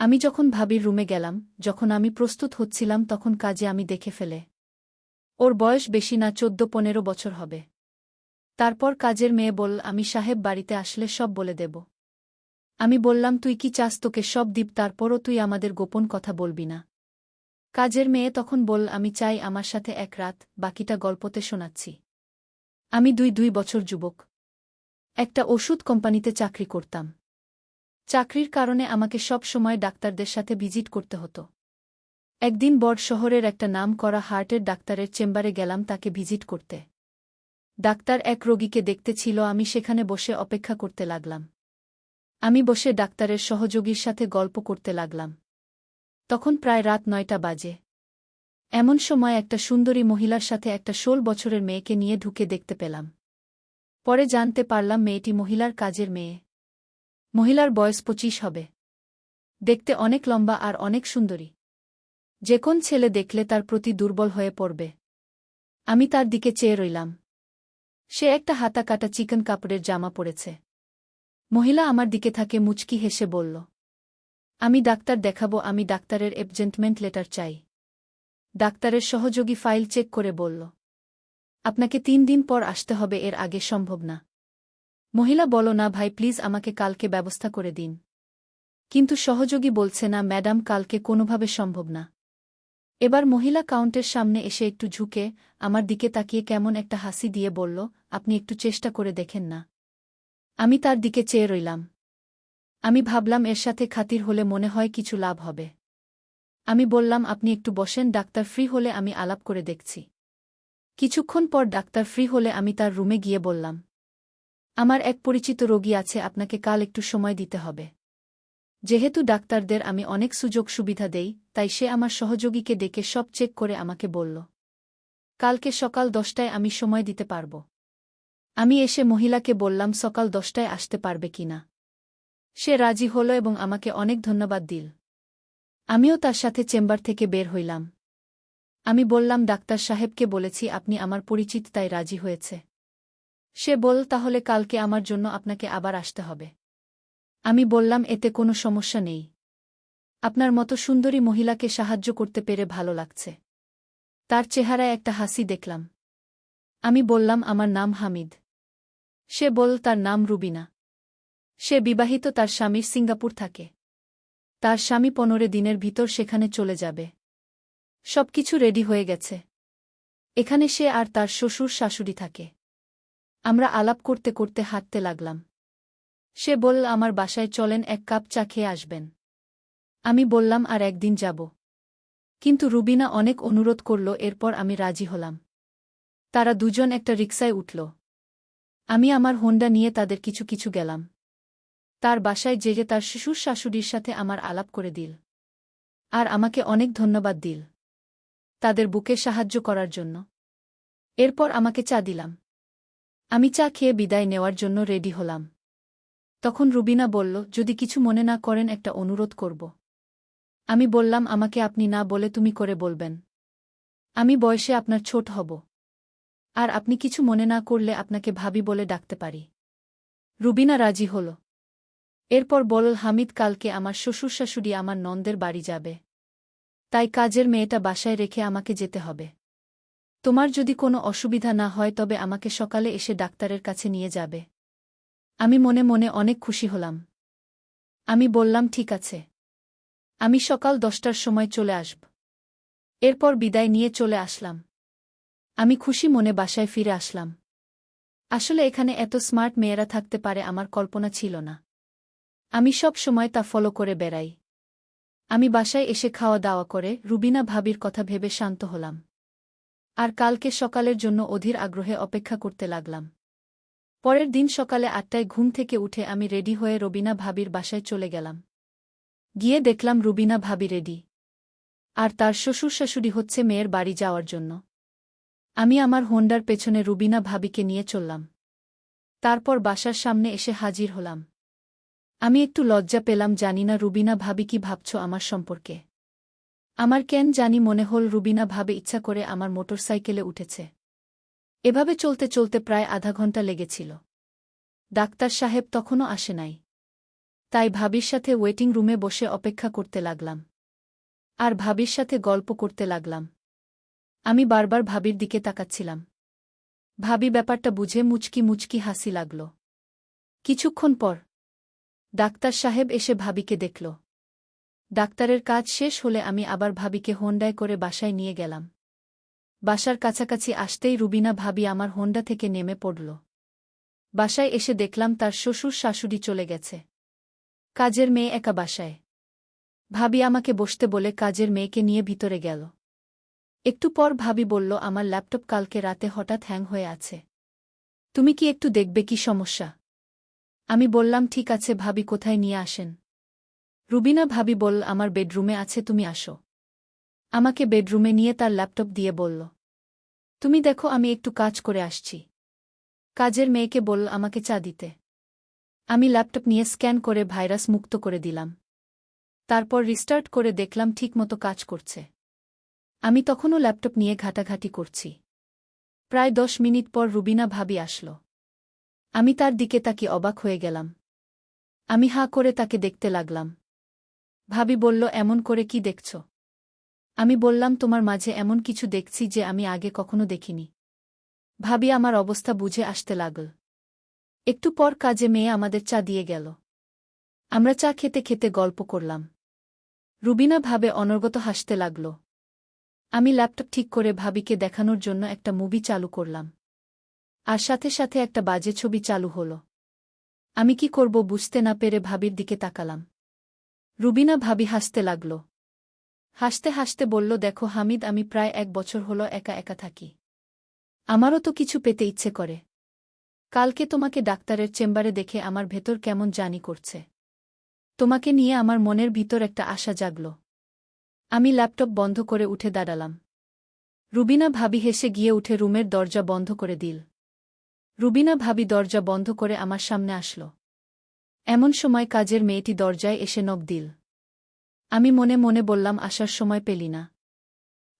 আমি যখন ভাবির রুমে গেলাম, যখন আমি প্রস্তুত হচ্ছিলাম তখন কাজে আমি দেখে ফেলে। ওর বয়স বেশি না, 14-15 বছর হবে। তারপর কাজের মেয়ে বলল, আমি সাহেব বাড়িতে আসলে সব বলে দেব। আমি বললাম, তুই কি চাস তোকে সব দিব, তারপরও তুই আমাদের গোপন কথা বলবি না? কাজের মেয়ে তখন বলল, আমি চাই আমার সাথে এক রাত, বাকিটা গল্পতে শোনাচ্ছি। আমি 2 বছর যুবক। একটা ওষুধ কোম্পানিতে চাকরি করতাম। চাকরির কারণে আমাকে সব সময় ডাক্তারদের সাথে ভিজিট করতে হতো। একদিন বড় শহরের একটা নাম করা হার্টের ডাক্তারের চেম্বারে গেলাম তাকে ভিজিট করতে। ডাক্তার এক রোগীকে দেখতে ছিল, আমি সেখানে বসে অপেক্ষা করতে লাগলাম। আমি বসে ডাক্তারের সহযোগীর সাথে গল্প করতে লাগলাম। তখন প্রায় রাত 9টা বাজে। এমন সময় একটা সুন্দরী মহিলার সাথে একটা 16 বছরের মেয়েকে নিয়ে ঢুকে দেখতে পেলাম। পরে জানতে পারলাম মেয়েটি মহিলার কাজের মেয়ে। মহিলার বয়স 25 হবে। দেখতে অনেক লম্বা আর অনেক সুন্দরী। যে কোন ছেলে দেখলে তার প্রতি দুর্বল হয়ে পড়বে। আমি তার দিকে চেয়ে রইলাম। সে একটা হাতা কাটা চিকন কাপড়ের জামা পরেছে। মহিলা আমার দিকে থাকে মুচকি হেসে বলল, আমি ডাক্তার দেখাবো, আমি ডাক্তারের অ্যাপয়েন্টমেন্ট লেটার চাই। ডাক্তারের সহযোগী ফাইল চেক করে বলল, আপনাকে 3 দিন পর আসতে হবে, এর আগে সম্ভব না। মহিলা বলল, না ভাই প্লিজ, আমাকে কালকে ব্যবস্থা করে দিন। কিন্তু সহযোগী বলছে, না ম্যাডাম, কালকে কোনোভাবে সম্ভব না। এবার মহিলা কাউন্টের সামনে এসে একটু ঝুঁকে আমার দিকে তাকিয়ে কেমন একটা হাসি দিয়ে বলল, আপনি একটু চেষ্টা করে দেখেন না? আমি তার দিকে চেয়ে রইলাম। আমি ভাবলাম এর সাথে খাতির হলে মনে হয় কিছু লাভ হবে। আমি বললাম, আপনি একটু বসেন, ডাক্তার ফ্রি হলে আমি আলাপ করে দেখছি। কিছুক্ষণ পর ডাক্তার ফ্রি হলে আমি তার রুমে গিয়ে বললাম, আমার এক পরিচিত রোগী আছে, আপনাকে কাল একটু সময় দিতে হবে। যেহেতু ডাক্তারদের আমি অনেক সুযোগ সুবিধা দেই, তাই সে আমার সহযোগীকে ডেকে সব চেক করে আমাকে বলল, কালকে সকাল 10টায় আমি সময় দিতে পারব। আমি এসে মহিলাকে বললাম সকাল 10টায় আসতে পারবে কিনা। সে রাজি হল এবং আমাকে অনেক ধন্যবাদ দিল। আমিও তার সাথে চেম্বার থেকে বের হইলাম। আমি বললাম, ডাক্তার সাহেবকে বলেছি আপনি আমার পরিচিত, তাই রাজি হয়েছে। সে বলল, তাহলে কালকে আমার জন্য আপনাকে আবার আসতে হবে। আমি বললাম, এতে কোনো সমস্যা নেই। আপনার মতো সুন্দরী মহিলাকে সাহায্য করতে পেরে ভালো লাগছে। তার চেহারায় একটা হাসি দেখলাম। আমি বললাম, আমার নাম হামিদ। সে বলল, তার নাম রুবিনা। সে বিবাহিত, তার স্বামীর সিঙ্গাপুর থাকে। তার স্বামী 15 দিনের ভিতর সেখানে চলে যাবে। সবকিছু রেডি হয়ে গেছে। এখানে সে আর তার শ্বশুর শাশুড়ি থাকে। আমরা আলাপ করতে করতে হাঁটতে লাগলাম। সে বলল, আমার বাসায় চলেন, এক কাপ চা খেয়ে আসবেন। আমি বললাম, আর একদিন যাব। কিন্তু রুবিনা অনেক অনুরোধ করল, এরপর আমি রাজি হলাম। তারা দুজন একটা রিকশায় উঠল। আমি আমার হোন্ডা নিয়ে তাদের কিছু কিছু গেলাম। তার বাসায় যেয়ে তার শ্বশুর শাশুড়ির সাথে আমার আলাপ করে দিল। আর আমাকে অনেক ধন্যবাদ দিল তাদের বুকে সাহায্য করার জন্য। এরপর আমাকে চা দিলাম। আমি চা খেয়ে বিদায় নেওয়ার জন্য রেডি হলাম। তখন রুবিনা বলল, যদি কিছু মনে না করেন একটা অনুরোধ করব। আমি বললাম, আমাকে আপনি না বলে তুমি করে বলবেন। আমি বয়সে আপনার ছোট হব। আর আপনি কিছু মনে না করলে আপনাকে ভাবি বলে ডাকতে পারি। রুবিনা রাজি হল। এরপর বলল, হামিদ, কালকে আমার শ্বশুর শাশুড়ি আমার ননদের বাড়ি যাবে। তাই কাজের মেয়েটা বাসায় রেখে আমাকে যেতে হবে। তোমার যদি কোনো অসুবিধা না হয় তবে আমাকে সকালে এসে ডাক্তারের কাছে নিয়ে যাবে। আমি মনে মনে অনেক খুশি হলাম। আমি বললাম, ঠিক আছে। আমি সকাল 10টার সময় চলে আসব। এরপর বিদায় নিয়ে চলে আসলাম। আমি খুশি মনে বাসায় ফিরে আসলাম। আসলে এখানে এত স্মার্ট মেয়েরা থাকতে পারে আমার কল্পনা ছিল না। আমি সব সময় তা ফলো করে বেড়াই। আমি বাসায় এসে খাওয়া দাওয়া করে রুবিনা ভাবির কথা ভেবে শান্ত হলাম। আর কালকে সকালের জন্য অধীর আগ্রহে অপেক্ষা করতে লাগলাম। পরের দিন সকালে 8টায় ঘুম থেকে উঠে আমি রেডি হয়ে রুবিনা ভাবির বাসায় চলে গেলাম। গিয়ে দেখলাম রুবিনা ভাবি রেডি। আর তার শ্বশুর শাশুড়ি হচ্ছে মেয়ের বাড়ি যাওয়ার জন্য। আমি আমার হোন্ডার পেছনে রুবিনা ভাবিকে নিয়ে চললাম। তারপর বাসার সামনে এসে হাজির হলাম। আমি একটু লজ্জা পেলাম, জানি না রুবিনা ভাবি কি ভাবছ আমার সম্পর্কে। আমার কেন জানি মনে হল রুবিনা ভাবে ইচ্ছা করে আমার মোটরসাইকেলে উঠেছে। এভাবে চলতে চলতে প্রায় আধা ঘন্টা লেগেছিল। ডাক্তার সাহেব তখনও আসে নাই। তাই ভাবির সাথে ওয়েটিং রুমে বসে অপেক্ষা করতে লাগলাম। আর ভাবির সাথে গল্প করতে লাগলাম। আমি বারবার ভাবির দিকে তাকাচ্ছিলাম। ভাবি ব্যাপারটা বুঝে মুচকি মুচকি হাসি লাগল। কিছুক্ষণ পর ডাক্তার সাহেব এসে ভাবিকে দেখল। ডাক্তারের কাজ শেষ হলে আমি আবার ভাবিকে হোন্ডায় করে বাসায় নিয়ে গেলাম। বাসার কাছাকাছি আসতেই রুবিনা ভাবি আমার হোন্ডা থেকে নেমে পড়ল। বাসায় এসে দেখলাম তার শ্বশুর শাশুড়ি চলে গেছে। কাজের মেয়ে একা বাসায়। ভাবি আমাকে বসতে বলে কাজের মেয়েকে নিয়ে ভিতরে গেল। একটু পর ভাবি বলল, আমার ল্যাপটপ কালকে রাতে হঠাৎ হ্যাং হয়ে আছে। তুমি কি একটু দেখবে কি সমস্যা? আমি বললাম ঠিক আছে ভাবি, কোথায় নিয়ে আসেন? রুবিনা ভাবি বলল, আমার বেডরুমে আছে, তুমি আসো। আমাকে বেডরুমে নিয়ে তার ল্যাপটপ দিয়ে বলল, তুমি দেখো আমি একটু কাজ করে আসছি। কাজের মেয়েকে বলল আমাকে চা দিতে। আমি ল্যাপটপ নিয়ে স্ক্যান করে ভাইরাস মুক্ত করে দিলাম। তারপর রিস্টার্ট করে দেখলাম ঠিকমতো কাজ করছে। আমি তখনও ল্যাপটপ নিয়ে ঘাটাঘাটি করছি। প্রায় 10 মিনিট পর রুবিনা ভাবি আসল। আমি তার দিকে তাকিয়ে অবাক হয়ে গেলাম। আমি হাঁ করে তাকে দেখতে লাগলাম। ভাবি বলল, এমন করে কি দেখছ? আমি বললাম, তোমার মাঝে এমন কিছু দেখছি যে আমি আগে কখনো দেখিনি। ভাবি আমার অবস্থা বুঝে আসতে লাগল। একটু পর কাজে মেয়ে আমাদের চা দিয়ে গেল। আমরা চা খেতে খেতে গল্প করলাম। রুবিনা ভাবে অনর্গত হাসতে লাগল। আমি ল্যাপটপ ঠিক করে ভাবিকে দেখানোর জন্য একটা মুভি চালু করলাম। আর সাথে সাথে একটা বাজে ছবি চালু হলো। আমি কি করব বুঝতে না পেরে ভাবির দিকে তাকালাম। রুবিনা ভাবি হাসতে লাগল। হাসতে হাসতে বলল, দেখো হামিদ, আমি প্রায় 1 বছর হলো একা একা থাকি। আমারও তো কিছু পেতে ইচ্ছে করে। কালকে তোমাকে ডাক্তারের চেম্বারে দেখে আমার ভেতর কেমন জানি করছে। তোমাকে নিয়ে আমার মনের ভিতর একটা আশা জাগল। আমি ল্যাপটপ বন্ধ করে উঠে দাঁড়ালাম। রুবিনা ভাবি হেসে গিয়ে উঠে রুমের দরজা বন্ধ করে দিল। রুবিনা ভাবি দরজা বন্ধ করে আমার সামনে আসল। এমন সময় কাজের মেয়েটি দরজায় এসে নক দিল। আমি মনে মনে বললাম, আসার সময় পেলি না।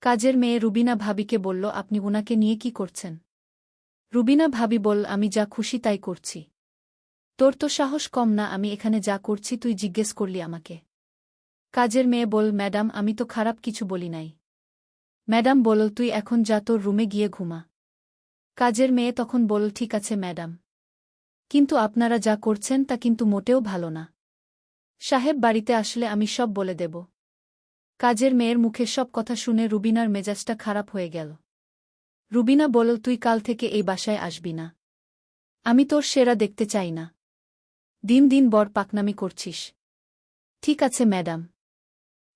কাজের মেয়ে রুবিনা ভাবিকে বলল, আপনি উনাকে নিয়ে কি করছেন? রুবিনা ভাবি বলল, আমি যা খুশি তাই করছি। তোর তো সাহস কম না, আমি এখানে যা করছি তুই জিজ্ঞেস করলি আমাকে। কাজের মেয়ে বল, ম্যাডাম আমি তো খারাপ কিছু বলি নাই। ম্যাডাম বলল, তুই এখন যা, তোর রুমে গিয়ে ঘুমা। কাজের মেয়ে তখন বলল, ঠিক আছে ম্যাডাম, কিন্তু আপনারা যা করছেন তা কিন্তু মোটেও ভালো না। সাহেব বাড়িতে আসলে আমি সব বলে দেব। কাজের মেয়ের মুখে সব কথা শুনে রুবিনার মেজাজটা খারাপ হয়ে গেল। রুবিনা বলল, তুই কাল থেকে এই বাসায় আসবি না। আমি তোর সেরা দেখতে চাই না। দিন দিন বড় পাকনামি করছিস। ঠিক আছে ম্যাডাম,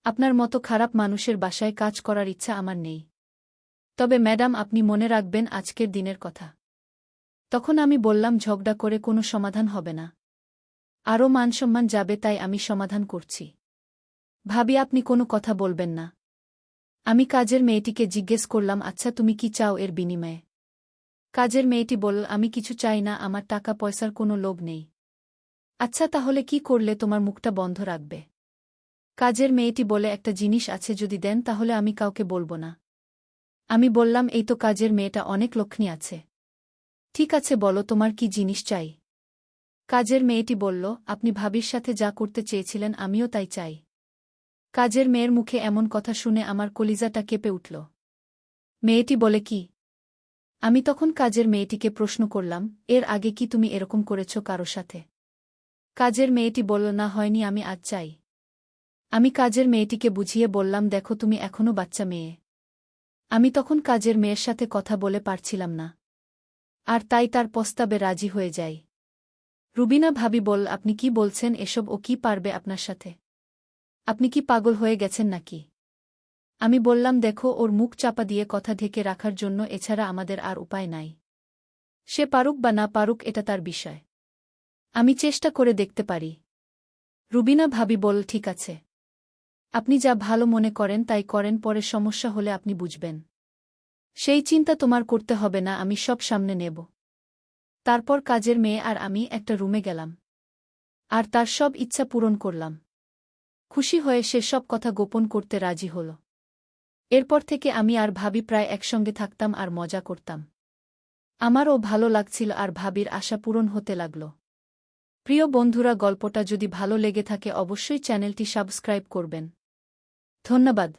আপনার মতো খারাপ মানুষের বাসায় কাজ করার ইচ্ছা আমার নেই। তবে ম্যাডাম আপনি মনে রাখবেন আজকের দিনের কথা। তখন আমি বললাম, ঝগড়া করে কোনো সমাধান হবে না। আরও মানসম্মান যাবে, তাই আমি সমাধান করছি। ভাবি আপনি কোনো কথা বলবেন না। আমি কাজের মেয়েটিকে জিজ্ঞেস করলাম, আচ্ছা তুমি কি চাও এর বিনিময়ে? কাজের মেয়েটি বলল, আমি কিছু চাই না, আমার টাকা পয়সার কোনো লোভ নেই। আচ্ছা তাহলে কি করলে তোমার মুখটা বন্ধ রাখবে? কাজের মেয়েটি বলে, একটা জিনিস আছে, যদি দেন তাহলে আমি কাউকে বলবো না। আমি বললাম, এই তো কাজের মেয়েটা অনেক লক্ষ্মী আছে। ঠিক আছে বলো তোমার কি জিনিস চাই? কাজের মেয়েটি বলল, আপনি ভাবির সাথে যা করতে চেয়েছিলেন আমিও তাই চাই। কাজের মেয়ের মুখে এমন কথা শুনে আমার কলিজাটা কেঁপে উঠল। মেয়েটি বলে কি? আমি তখন কাজের মেয়েটিকে প্রশ্ন করলাম, এর আগে কি তুমি এরকম করেছ কারো সাথে? কাজের মেয়েটি বলল, না হয়নি, আমি আজ চাই। আমি কাজের মেয়েটিকে বুঝিয়ে বললাম, দেখো তুমি এখনো বাচ্চা মেয়ে। আমি তখন কাজের মেয়ের সাথে কথা বলে পারছিলাম না। আর তাই তার প্রস্তাবে রাজি হয়ে যাই। রুবিনা ভাবি বল, আপনি কি বলছেন এসব? ও কি পারবে আপনার সাথে? আপনি কি পাগল হয়ে গেছেন নাকি? আমি বললাম, দেখো ওর মুখ চাপা দিয়ে কথা ঢেকে রাখার জন্য এছাড়া আমাদের আর উপায় নাই। সে পারুক বা না পারুক এটা তার বিষয়। আমি চেষ্টা করে দেখতে পারি। রুবিনা ভাবি বল, ঠিক আছে, আপনি যা ভালো মনে করেন তাই করেন, পরে সমস্যা হলে আপনি বুঝবেন। সেই চিন্তা তোমার করতে হবে না, আমি সব সামনে নেব। তারপর কাজের মেয়ে আর আমি একটা রুমে গেলাম। আর তার সব ইচ্ছা পূরণ করলাম। খুশি হয়ে সে সব কথা গোপন করতে রাজি হল। এরপর থেকে আমি আর ভাবি প্রায় একসঙ্গে থাকতাম আর মজা করতাম। আমারও ভালো লাগছিল আর ভাবির আশা পূরণ হতে লাগল। প্রিয় বন্ধুরা, গল্পটা যদি ভালো লেগে থাকে অবশ্যই চ্যানেলটি সাবস্ক্রাইব করবেন। ধন্যবাদ।